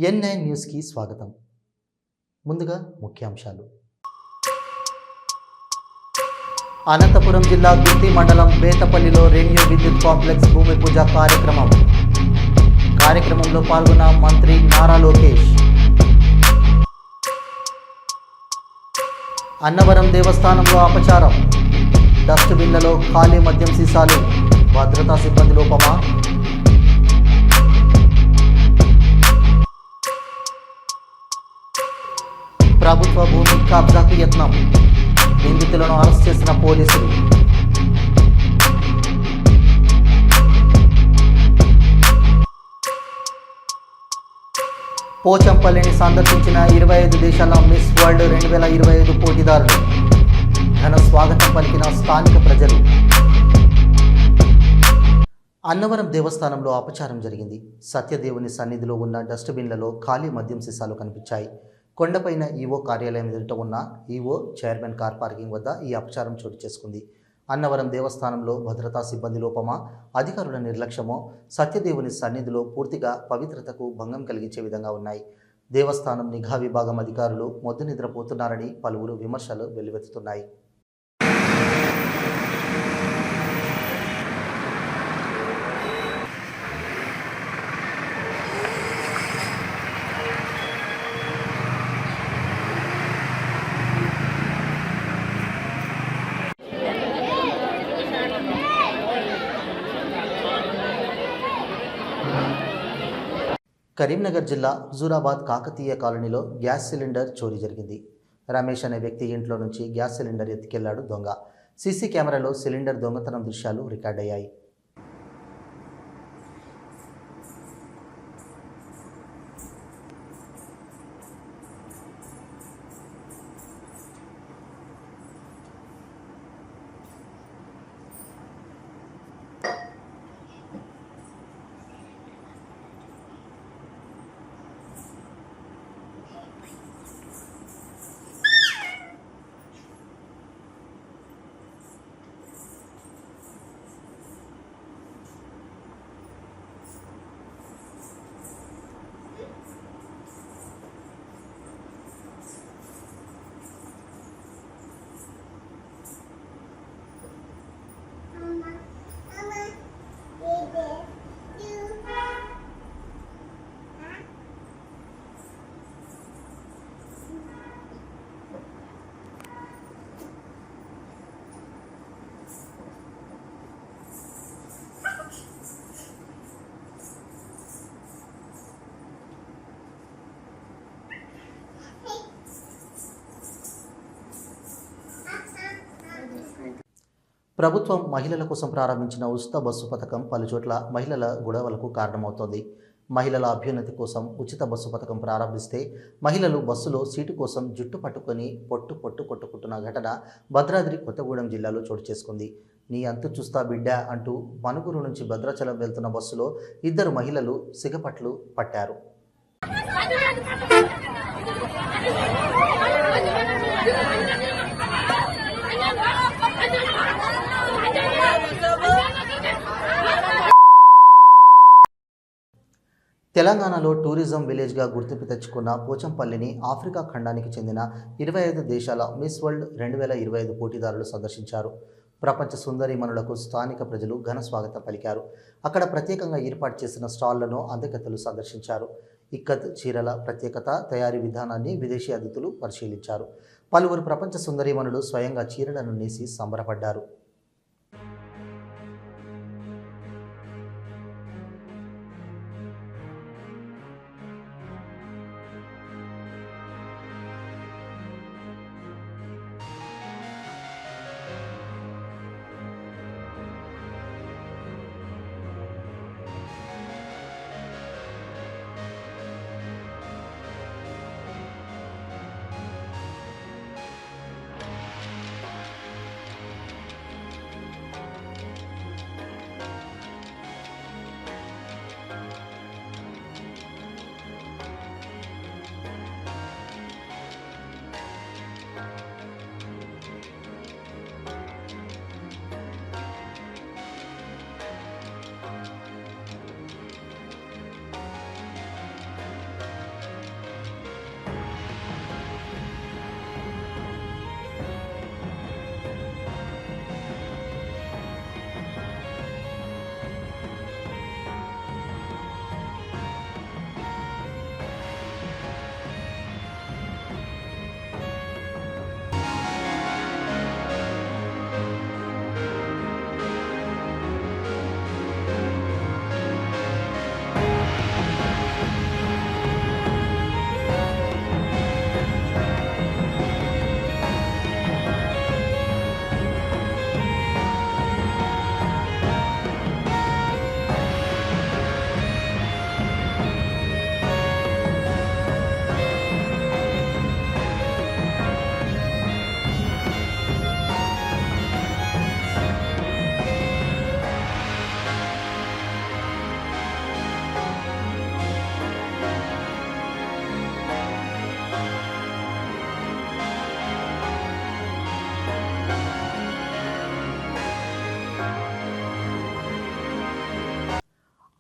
NI న్యూస్కి స్వాగతం. ముందుగా ముఖ్యాంశాలు. అనంతపురం జిల్లా గుత్తి మండలం బేతపల్లిలో రెన్యూ విద్యుత్ కాంప్లెక్స్ భూమి పూజ కార్యక్రమంలో పాల్గొన్న మంత్రి నారా లోకేష్. అన్నవరం దేవస్థానంలో అపచారం, డస్ట్బిన్లలో ఖాళీ మద్యం సీసాలు, భద్రతా సిబ్బంది లోపమా? ప్రభుత్వ భూమి కబ్జాకు యత్నం, నిందితులను అరెస్ట్ చేసిన పోలీసులు. పోచంపల్లిని సందర్శించిన 25 దేశాల మిస్ వరల్డ్ 2025 పోటీదారులు. ఘన స్వాగతం పలికిన స్థానిక ప్రజలు. అన్నవరం దేవస్థానంలో అపచారం జరిగింది. సత్యదేవుని సన్నిధిలో ఉన్న డస్ట్బిన్లలో ఖాళీ మద్యం సీసాలు కనిపించాయి. కొండపైన ఈవో కార్యాలయం ఎదుట ఉన్న ఈవో చైర్మన్ కార్ పార్కింగ్ వద్ద ఈ అపచారం చోటు చేసుకుంది. అన్నవరం దేవస్థానంలో భద్రతా సిబ్బంది లోపమా, అధికారుల నిర్లక్ష్యమో సత్యదేవుని సన్నిధిలో పూర్తిగా పవిత్రతకు భంగం కలిగించే విధంగా ఉన్నాయి. దేవస్థానం నిఘా విభాగం అధికారులు మొద్దు నిద్రపోతున్నారని పలువురు విమర్శలు వెల్లువెత్తుతున్నాయి. కరీంనగర్ జిల్లా హుజూరాబాద్ కాకతీయ కాలనీలో గ్యాస్ సిలిండర్ చోరీ జరిగింది. రమేష్ అనే వ్యక్తి ఇంట్లో నుంచి గ్యాస్ సిలిండర్ ఎత్తుకెళ్లాడు దొంగ. సీసీ కెమెరాలో సిలిండర్ దొంగతనం దృశ్యాలు రికార్డయ్యాయి. ప్రభుత్వం మహిళల కోసం ప్రారంభించిన ఉచిత బస్సు పథకం పలుచోట్ల మహిళల గొడవలకు కారణమవుతోంది. మహిళల అభ్యున్నతి కోసం ఉచిత బస్సు పథకం ప్రారంభిస్తే మహిళలు బస్సులో సీటు కోసం జుట్టు పట్టుకొని పొట్టు కొట్టుకుంటున్న ఘటన భద్రాద్రి కొత్తగూడెం జిల్లాలో చోటు చేసుకుంది. నీ అంతు చూస్తా బిడ్డ అంటూ మనుగురు నుంచి భద్రాచలం వెళ్తున్న బస్సులో 2 మహిళలు సిగపట్లు పట్టారు. తెలంగాణలో టూరిజం విలేజ్గా గుర్తింపు తెచ్చుకున్న పోచంపల్లిని ఆఫ్రికా ఖండానికి చెందిన 25 దేశాల మిస్ వరల్డ్ 2025 పోటీదారులు సందర్శించారు. ప్రపంచ సుందరీమణులకు స్థానిక ప్రజలు ఘన స్వాగతం పలికారు. అక్కడ ప్రత్యేకంగా ఏర్పాటు చేసిన స్టాళ్లను అందగత్తెలు సందర్శించారు. ఇక్కత్ చీరల ప్రత్యేకత, తయారీ విధానాన్ని విదేశీ అతిథులు పరిశీలించారు. పలువురు ప్రపంచ సుందరీమణులు స్వయంగా చీరలను నేసి సంబరపడ్డారు.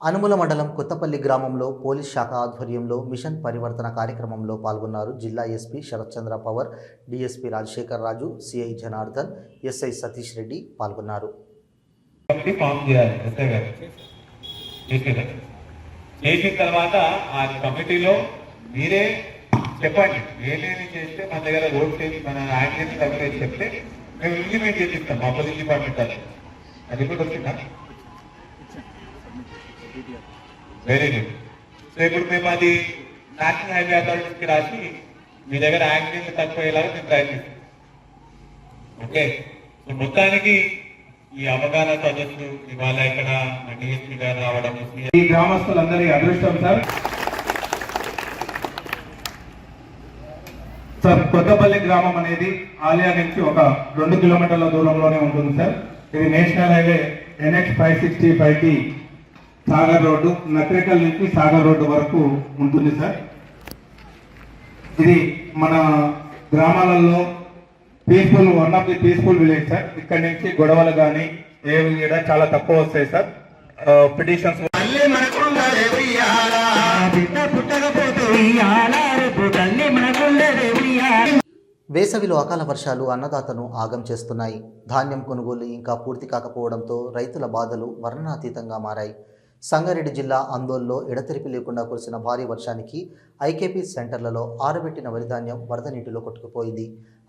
అనుముల మండలం కొత్తపల్లి గ్రామంలో పోలీస్ శాఖ ఆధ్వర్యంలో మిషన్ పరివర్తన కార్యక్రమంలో పాల్గొన్నారు జిల్లా SP Sharatchandra Pawar, DSP Rajasekhar Raju, CI Janardhan, SI Satish Reddy పాల్గొన్నారు. చేసిన తర్వాత ఆ కమిటీలో మీరే చెప్పండి ఏమేమి చేస్తే మన దగ్గర రోడ్ సేఫ్టీ మన యాక్సిడెంట్ కవరేజ్ చెప్తే మేము ఇంప్లిమెంట్ చేసిస్తాం మా పోలీస్ డిపార్ట్మెంట్ అది కూడా వచ్చిందా? Very good. సో ఇప్పుడు మేము అది నేషనల్ హైవే అథారిటీకి రాసి మీ దగ్గర యాక్సిడెంట్ తక్కువయ్యేలాగా మేము ప్రయత్నిస్తాం. ఓకే, సో మొత్తానికి ఈ అవగాహన సదస్సు ఇవాళ ఇక్కడ డిఎస్పీ గారు రావడం ఈ గ్రామస్తులందరి అదృష్టం సార్. సార్ కొత్తపల్లి గ్రామం అనేది ఆలియా నుంచి ఒక 2 కిలోమీటర్ల దూరంలోనే ఉంటుంది సార్. ఇది నేషనల్ హైవే NH 565 కి సాగర్ రోడ్డు, నక్రేకల్ నుంచి సాగర్ రోడ్డు వరకు ఉంటుంది సార్. ఇది మన గ్రామాలలో peaceful, one of the peaceful village sir. ఇక్కడ నుంచి గొడవలు కానీ ఏవి కూడా చాలా తక్కువ వస్తాయి సార్. పిటిషన్స్ వేసవిలో అకాల వర్షాలు అన్నదాతను ఆగం చేస్తున్నాయి. ధాన్యం కొనుగోలు ఇంకా పూర్తి కాకపోవడంతో రైతుల బాధలు వర్ణనాతీతంగా మారాయి. సంగారెడ్డి జిల్లా ఆందోళనలో ఎడతెరిపి లేకుండా కురిసిన భారీ వర్షానికి ఐకేపీ సెంటర్లలో ఆరబెట్టిన వరిధాన్యం వరద నీటిలో కొట్టుకుపోయింది.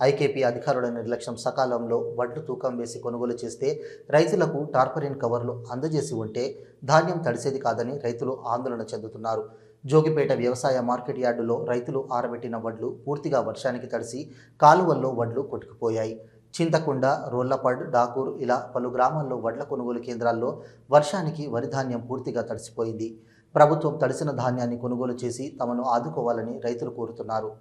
ఐకేపీ అధికారుల నిర్లక్ష్యం, సకాలంలో వడ్లు తూకం వేసి కొనుగోలు చేస్తే రైతులకు టార్పరిన్ కవర్లు అందజేసి ఉంటే ధాన్యం తడిసేది కాదని రైతులు ఆందోళన చెందుతున్నారు. జోగిపేట వ్యవసాయ మార్కెట్ యార్డులో రైతులు ఆరబెట్టిన వడ్లు పూర్తిగా వర్షానికి తడిసి కాలువల్లో వడ్లు కొట్టుకుపోయాయి. చింతకుండ, రోళ్లపాడ్, డాకూర్ ఇలా పలు గ్రామాల్లో వడ్ల కొనుగోలు కేంద్రాల్లో వర్షానికి వరిధాన్యం పూర్తిగా తడిసిపోయింది. ప్రభుత్వం తడిసిన ధాన్యాన్ని కొనుగోలు చేసి తమను ఆదుకోవాలని రైతులు కోరుతున్నారు.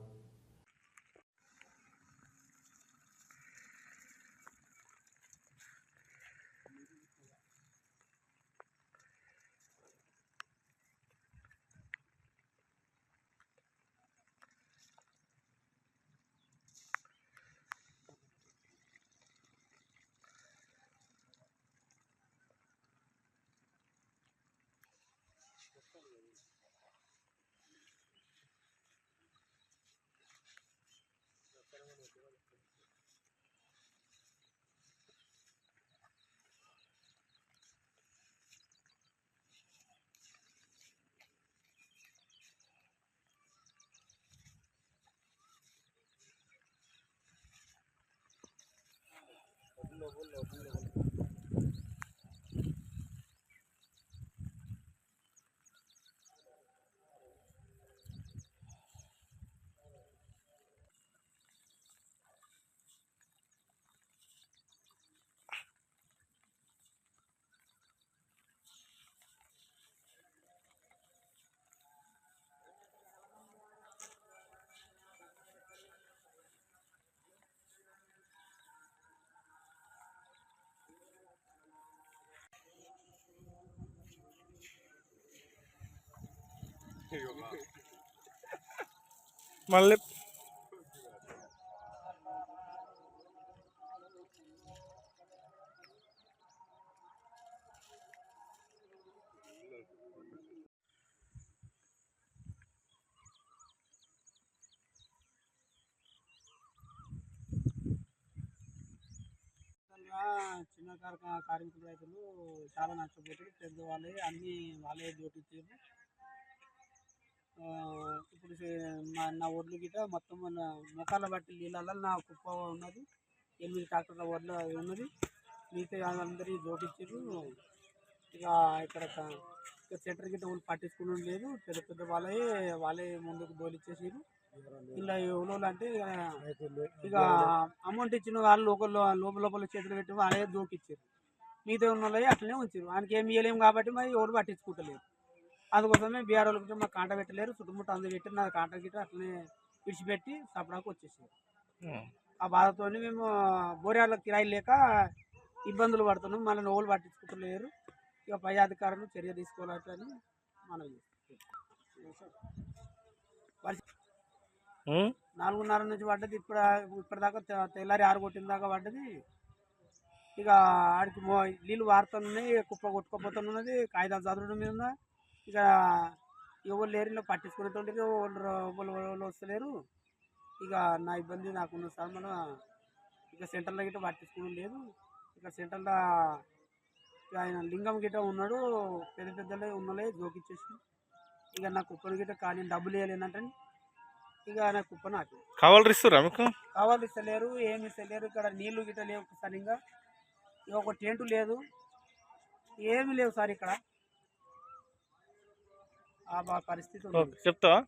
మళ్ళీ చిన్న కార్మికుల రైతులు చాలా నష్టపోతారు. పెద్దవాళ్ళే అన్ని వాళ్ళే జోటించారు. ఇప్పుడు నా ఒడ్లు గిట్ట మొత్తం మన మొక్కల బట్టి నీళ్ళల్లో నా కుప్ప ఉన్నది. 8 ట్రాక్టర్ల ఒడ్లు ఉన్నది. మిగతా అందరి జోటించారు. ఇక ఇక్కడ సెంటర్ గిట్ట వాళ్ళు పట్టించుకుని లేదు. పెద్ద పెద్ద వాళ్ళే ముందుకు బోలిచ్చేసారు. ఇలా ఎవరు అంటే ఇక అమౌంట్ ఇచ్చిన వాళ్ళు లోపల చేతులు పెట్టి వాళ్ళే జోకిచ్చారు. మిగతా ఉన్న వాళ్ళే అట్లనే ఉంచారు. ఆయనకి ఏమి ఇవ్వలేము కాబట్టి మరి ఎవరు పట్టించుకుంటలేరు. అందుకోసమే బీఆర్ వాళ్ళకి మాకు కాంట పెట్టలేరు. చుట్టుముట్టు అందరు పెట్టి నా కాంట గిట్ట అట్లనే విడిచిపెట్టి సపడాకు వచ్చేసారు. ఆ బాధతో మేము బోర్యాల కిరాయిలు లేక ఇబ్బందులు పడుతున్నాం. మళ్ళీ నోవులు పట్టించుకుంటలేరు. ఇక పై అధికారులు చర్య తీసుకోవాలని మనం 4:30 నుంచి పడ్డది. ఇప్పటిదాకా తెల్లారి 6 కొట్టిన దాకా పడ్డది. ఇక ఆడికి నీళ్ళు వారుతున్నాయి, కుప్ప కొట్టుకోపోతున్నది, కాగితాలు చదవడం మీద ఉన్న. ఇక ఎవరు లేరు, ఇలా పట్టించుకునేటోళ్ళు వాళ్ళు వస్తలేరు. ఇక నా ఇబ్బంది నాకున్న సార్, మన ఇక సెంటర్లో గిట్ట పట్టించుకోవడం లేదు. ఇక సెంటర్లో ఆయన లింగం గిట్ట ఉన్నాడు, పెద్ద పెద్దలే ఉన్నలే జోకిచ్చేసి. ఇక నా కుప్పని గిట్ట కానీ డబ్బులు వేయలేనంటే ఇక నా కుప్ప నాకు కావాలి ఇస్తారా మీకు? కావాలి ఇస్తలేరు, ఏమి ఇస్తలేరు. ఇక్కడ నీళ్లు గిట్ట లేవు సరిగ్గా, ఇక ఒక టెంటు లేదు, ఏమి లేవు సార్ ఇక్కడ. ఆ పరిస్థితి ఉంది. చెప్తావా?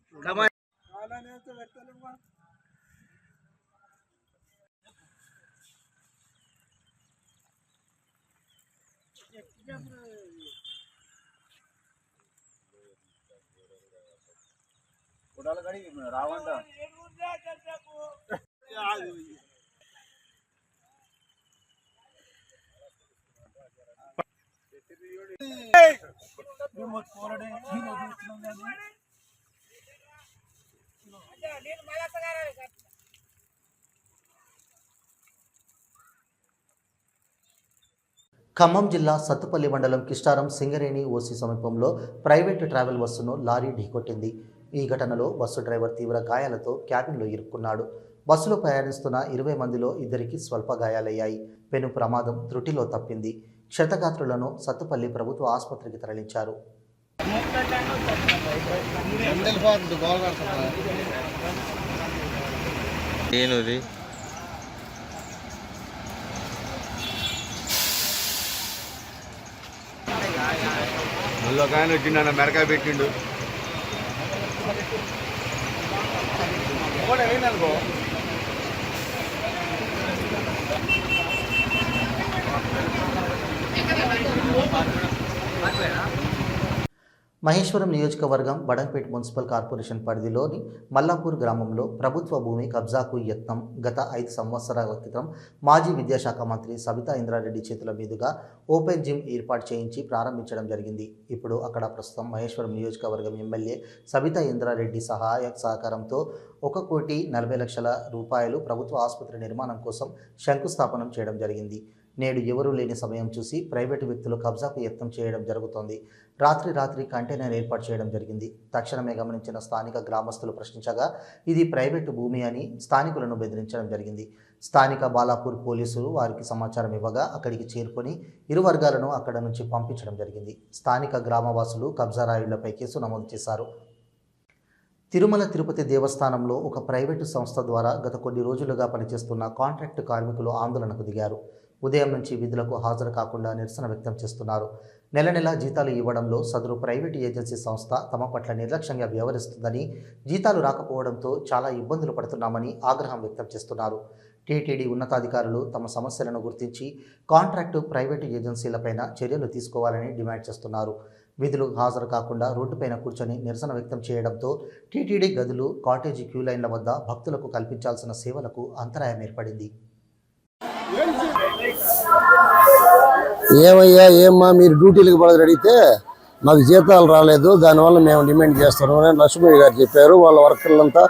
రావంట ఖమ్మం జిల్లా సత్తుపల్లి మండలం కిష్టారం సింగరేణి ఓసి సమీపంలో ప్రైవేటు ట్రావెల్ బస్సును లారీ ఢీకొట్టింది. ఈ ఘటనలో బస్సు డ్రైవర్ తీవ్ర గాయాలతో క్యాబిన్లో ఇరుక్కున్నాడు. బస్సులో ప్రయాణిస్తున్న 20 మందిలో 2కి స్వల్ప గాయాలయ్యాయి. పెను ప్రమాదం త్రుటిలో తప్పింది. క్షతగాత్రులను సత్తుపల్లి ప్రభుత్వ ఆసుపత్రికి తరలించారు. మళ్ళీ ఒక ఆయన వచ్చిండు, మెరకాయ పెట్టిండు. మహేశ్వరం నియోజకవర్గం బడంపేట్ మున్సిపల్ కార్పొరేషన్ పరిధిలోని మల్లాపూర్ గ్రామంలో ప్రభుత్వ భూమి కబ్జాకు యత్నం గత 5 సంవత్సరాల క్రితం మాజీ విద్యాశాఖ మంత్రి సబితా ఇంద్రారెడ్డి చేతుల మీదుగా ఓపెన్ జిమ్ ఏర్పాటు చేయించి ప్రారంభించడం జరిగింది. ఇప్పుడు అక్కడ ప్రస్తుతం మహేశ్వరం నియోజకవర్గం ఎమ్మెల్యే సబితా ఇంద్రారెడ్డి సహకారంతో 1,40,00,000 రూపాయలు ప్రభుత్వ ఆసుపత్రి నిర్మాణం కోసం శంకుస్థాపనం చేయడం జరిగింది. నేడు ఎవరూ లేని సమయం చూసి ప్రైవేటు వ్యక్తులు కబ్జాకు యత్నం చేయడం జరుగుతోంది. రాత్రి కంటైనర్ ఏర్పాటు చేయడం జరిగింది. తక్షణమే గమనించిన స్థానిక గ్రామస్తులు ప్రశ్నించగా ఇది ప్రైవేటు భూమి అని స్థానికులను బెదిరించడం జరిగింది. స్థానిక బాలాపూర్ పోలీసులు వారికి సమాచారం ఇవ్వగా అక్కడికి చేరుకొని ఇరు వర్గాలను అక్కడ నుంచి పంపించడం జరిగింది. స్థానిక గ్రామవాసులు కబ్జారాయుళ్లపై కేసు నమోదు చేశారు. తిరుమల తిరుపతి దేవస్థానంలో ఒక ప్రైవేటు సంస్థ ద్వారా గత కొన్ని రోజులుగా పనిచేస్తున్న కాంట్రాక్టు కార్మికులు ఆందోళనకు దిగారు. ఉదయం నుంచి విధులకు హాజరు కాకుండా నిరసన వ్యక్తం చేస్తున్నారు. నెల జీతాలు ఇవ్వడంలో సదరు ప్రైవేటు ఏజెన్సీ సంస్థ తమ పట్ల నిర్లక్ష్యంగా వ్యవహరిస్తుందని, జీతాలు రాకపోవడంతో చాలా ఇబ్బందులు పడుతున్నామని ఆగ్రహం వ్యక్తం చేస్తున్నారు. టీటీడీ ఉన్నతాధికారులు తమ సమస్యలను గుర్తించి కాంట్రాక్టు ప్రైవేటు ఏజెన్సీలపైన చర్యలు తీసుకోవాలని డిమాండ్ చేస్తున్నారు. విధులకు హాజరు కాకుండా రోడ్డుపైన కూర్చొని నిరసన వ్యక్తం చేయడంతో టీటీడీ గదులు, కాటేజీ క్యూ లైన్ల వద్ద భక్తులకు కల్పించాల్సిన సేవలకు అంతరాయం ఏర్పడింది. ఏమయ్యా ఏమ్మా మీరు డ్యూటీలకు పడదని అడిగితే మాకు జీతాలు రాలేదు, దానివల్ల మేము డిమాండ్ చేస్తున్నాం అని లక్ష్మయ్య గారు చెప్పారు. వాళ్ళ వర్కర్లంతా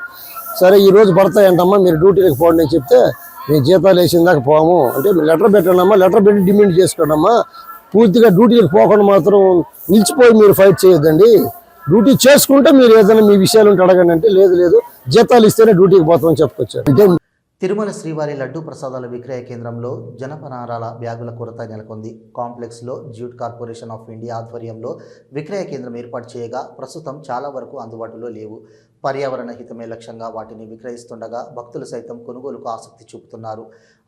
సరే ఈరోజు పడతాయంటమ్మా మీరు డ్యూటీలకు పోండి అని చెప్తే మేము జీతాలు వేసిన దాకా పోము అంటే మీరు లెటర్ పెట్టండి అమ్మా, లెటర్ పెట్టి డిమాండ్ చేసుకోండి అమ్మా, పూర్తిగా డ్యూటీలకు పోకుండా మాత్రం నిలిచిపోయి మీరు ఫైట్ చేయొద్దండి, డ్యూటీ చేసుకుంటే మీరు ఏదైనా మీ విషయాలు ఉంటే అడగండి అంటే లేదు జీతాలు ఇస్తేనే డ్యూటీకి పోతామని చెప్పుకొచ్చారు. అంటే తిరుమల శ్రీవారి లడ్డూ ప్రసాదాల విక్రయ కేంద్రంలో జనపనారాల బ్యాగుల కొరత నెలకొంది. కాంప్లెక్స్లో జ్యూట్ కార్పొరేషన్ ఆఫ్ ఇండియా ఆధ్వర్యంలో విక్రయ కేంద్రం ఏర్పాటు చేయగా ప్రస్తుతం చాలా వరకు అందుబాటులో లేవు. పర్యావరణ హితమే లక్ష్యంగా వాటిని విక్రయిస్తుండగా భక్తులు సైతం కొనుగోలుకు ఆసక్తి చూపుతున్నారు.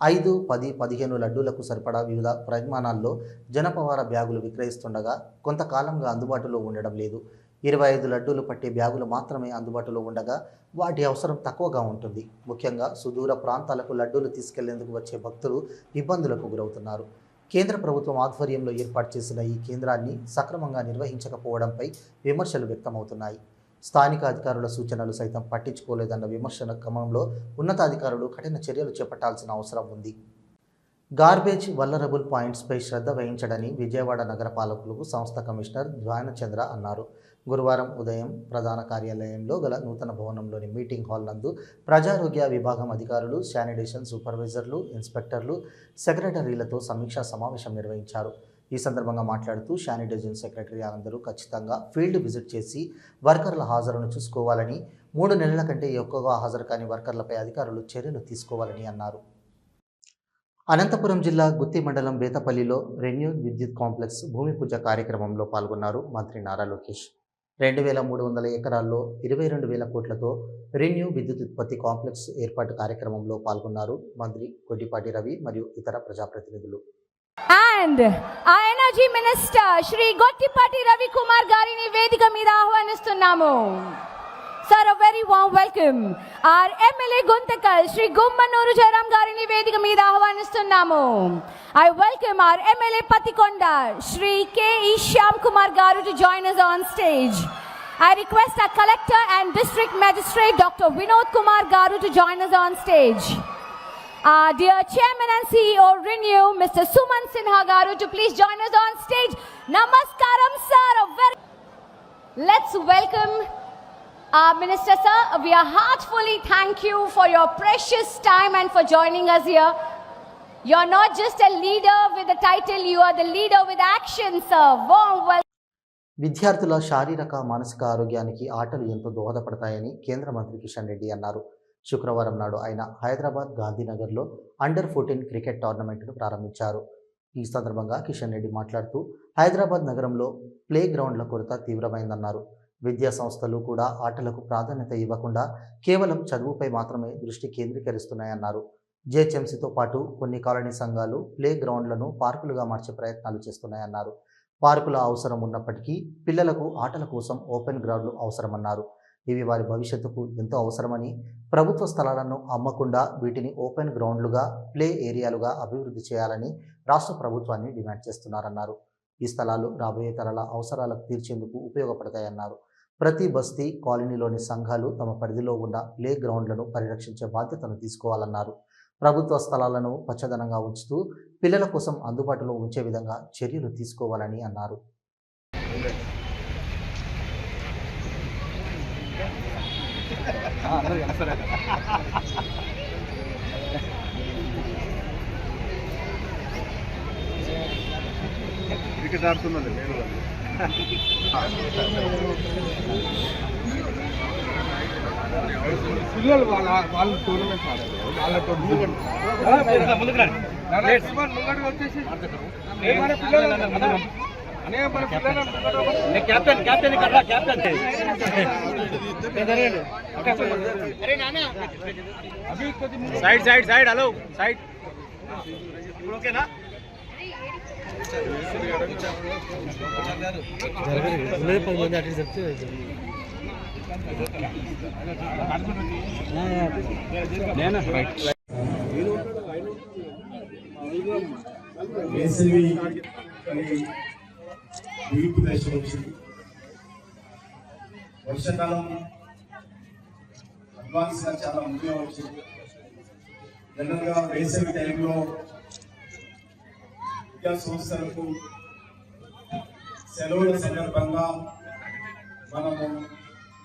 5, 10, 15 లడ్డూలకు సరిపడా వివిధ పరిమాణాల్లో జనపనార బ్యాగులు విక్రయిస్తుండగా కొంతకాలంగా అందుబాటులో ఉండడం లేదు. 25 లడ్డూలు పట్టే బ్యాగులు మాత్రమే అందుబాటులో ఉండగా వాటి అవసరం తక్కువగా ఉంటుంది. ముఖ్యంగా సుదూర ప్రాంతాలకు లడ్డూలు తీసుకెళ్లేందుకు వచ్చే భక్తులు ఇబ్బందులకు గురవుతున్నారు. కేంద్ర ప్రభుత్వం ఆధ్వర్యంలో ఏర్పాటు చేసిన ఈ కేంద్రాన్ని సక్రమంగా నిర్వహించకపోవడంపై విమర్శలు వ్యక్తమవుతున్నాయి. స్థానిక అధికారుల సూచనలు సైతం పట్టించుకోలేదన్న విమర్శల క్రమంలో ఉన్నతాధికారులు కఠిన చర్యలు చేపట్టాల్సిన అవసరం ఉంది. గార్బేజ్ వల్నరబుల్ పాయింట్స్పై శ్రద్ధ వహించడని విజయవాడ నగర పాలకులకు సంస్థ కమిషనర్ ధ్యానచంద్ర అన్నారు. గురువారం ఉదయం ప్రధాన కార్యాలయంలో గల నూతన భవనంలోని మీటింగ్ హాల్ నందు ప్రజారోగ్య విభాగం అధికారులు, శానిటేషన్ సూపర్వైజర్లు, ఇన్స్పెక్టర్లు, సెక్రటరీలతో సమీక్షా సమావేశం నిర్వహించారు. ఈ సందర్భంగా మాట్లాడుతూ శానిటేషన్ సెక్రటరీ అందరూ ఖచ్చితంగా ఫీల్డ్ విజిట్ చేసి వర్కర్ల హాజరును చూసుకోవాలని, 3 నెలల కంటే ఎక్కువగా హాజరు కాని వర్కర్లపై అధికారులు చర్యలు తీసుకోవాలని అన్నారు. అనంతపురం జిల్లా గుత్తి మండలం బేతపల్లిలో రెన్యూ విద్యుత్ కాంప్లెక్స్ భూమి పూజ కార్యక్రమంలో పాల్గొన్నారు మంత్రి నారా లోకేష్. 2300 ఎకరాల్లో 22,000 కోట్లతో రెన్యూ విద్యుత్ ఉత్పత్తి కాంప్లెక్స్ ఏర్పాటు కార్యక్రమంలో పాల్గొన్నారు మంత్రి కొద్దిపాటి రవి మరియు ఇతర ప్రజాప్రతినిధులు. And our energy minister Shri Gottipati Ravi Kumar garini vedika meeda ahvanistunnamo. Sir, a very warm welcome. Our MLA Guntakal Shri Gummanuru Jairam garini vedika meeda ahvanistunnamo. I welcome our MLA Patikonda Shri K.E. Shyam Kumar garu to join us on stage. I request our collector and district magistrate Dr. Vinod Kumar garu to join us on stage. Dear Chairman and CEO Renew, Mr. Suman Sinha garu to please join us on stage. Namaskaram, sir. Let's welcome our Minister, sir. We are heartfully thank you for your precious time and for joining us here. You are not just a leader with a title, you are the leader with action, sir. Warm welcome. విద్యార్థుల శారీరక మానసిక ఆరోగ్యానికి ఆటలు ఎంతో దోహదపడతాయని కేంద్ర మంత్రి కిషన్ రెడ్డి అన్నారు. శుక్రవారం నాడు ఆయన హైదరాబాద్ గాంధీనగర్లో అండర్-14 క్రికెట్ టోర్నమెంట్ను ప్రారంభించారు. ఈ సందర్భంగా కిషన్ రెడ్డి మాట్లాడుతూ హైదరాబాద్ నగరంలో ప్లే గ్రౌండ్ల కొరత తీవ్రమైందన్నారు. విద్యా సంస్థలు కూడా ఆటలకు ప్రాధాన్యత ఇవ్వకుండా కేవలం చదువుపై మాత్రమే దృష్టి కేంద్రీకరిస్తున్నాయన్నారు. జేహెచ్ఎంసీతో పాటు కొన్ని కాలనీ సంఘాలు ప్లే గ్రౌండ్లను పార్కులుగా మార్చే ప్రయత్నాలు చేస్తున్నాయన్నారు. పార్కుల అవసరం ఉన్నప్పటికీ పిల్లలకు ఆటల కోసం ఓపెన్ గ్రౌండ్లు అవసరమన్నారు. ఇవి వారి భవిష్యత్తుకు ఎంతో అవసరమని, ప్రభుత్వ స్థలాలను అమ్మకుండా వీటిని ఓపెన్ గ్రౌండ్లుగా, ప్లే ఏరియాలుగా అభివృద్ధి చేయాలని రాష్ట్ర ప్రభుత్వాన్ని డిమాండ్ చేస్తున్నారన్నారు. ఈ స్థలాలు రాబోయే తరాల అవసరాలకు తీర్చేందుకు ఉపయోగపడతాయన్నారు. ప్రతి బస్తీ, కాలనీలోని సంఘాలు తమ పరిధిలో ఉన్న ప్లే గ్రౌండ్లను పరిరక్షించే బాధ్యతను తీసుకోవాలన్నారు. ప్రభుత్వ స్థలాలను పచ్చదనంగా ఉంచుతూ పిల్లల కోసం అందుబాటులో ఉంచే విధంగా చర్యలు తీసుకోవాలని అన్నారు. క్రికెట్ ఆడుతున్నది నేను పిల్లలు వాళ్ళు టోర్నమెంట్ ఆడారు. వాళ్ళతో వచ్చేసి side side side hello side ఓకేనా వేసవి ముగింపు దశలో వచ్చింది. వర్షాకాలం అడ్వాన్స్గా చాలా ముందుగా వచ్చింది. జనరల్గా వేసవి టైంలో విద్యా సంస్థలకు సెలవుల సందర్భంగా మనము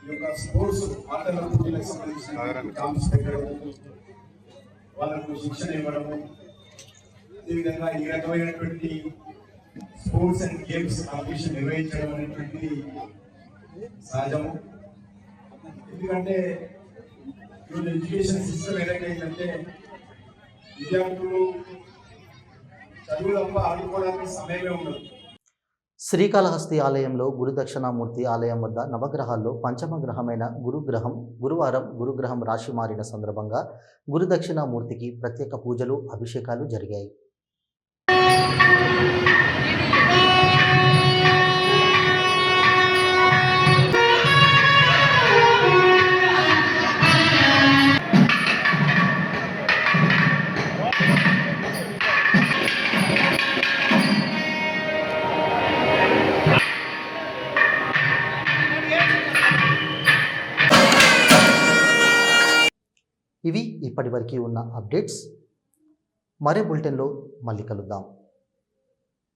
ఈ యొక్క స్పోర్ట్స్ ఆటల పోటీలకు సంబంధించిన క్యాంప్స్ పెట్టడము, వాళ్ళకు శిక్షణ ఇవ్వడము, అదేవిధంగా ఈ రకమైనటువంటి స్పోర్ట్స్ అండ్ గేమ్స్ కాంపిటీషన్ నిర్వహించడం అనేటువంటిది సహజము. ఎందుకంటే ఈరోజు ఎడ్యుకేషన్ సిస్టమ్ ఏదైతే విద్యార్థులు చదువు తప్ప ఆడుకోవడానికి సమయమే ఉండదు. శ్రీకాళహస్తి ఆలయంలో గురుదక్షిణామూర్తి ఆలయం వద్ద నవగ్రహాల్లో పంచమ గ్రహమైన గురుగ్రహం గురువారం గురుగ్రహం రాశి మారిన సందర్భంగా గురుదక్షిణామూర్తికి ప్రత్యేక పూజలు, అభిషేకాలు జరిగాయి. ఇవి ఇప్పటివరకు ఉన్న అప్డేట్స్. మరే బులెటిన్లో మళ్ళీ కలుద్దాం.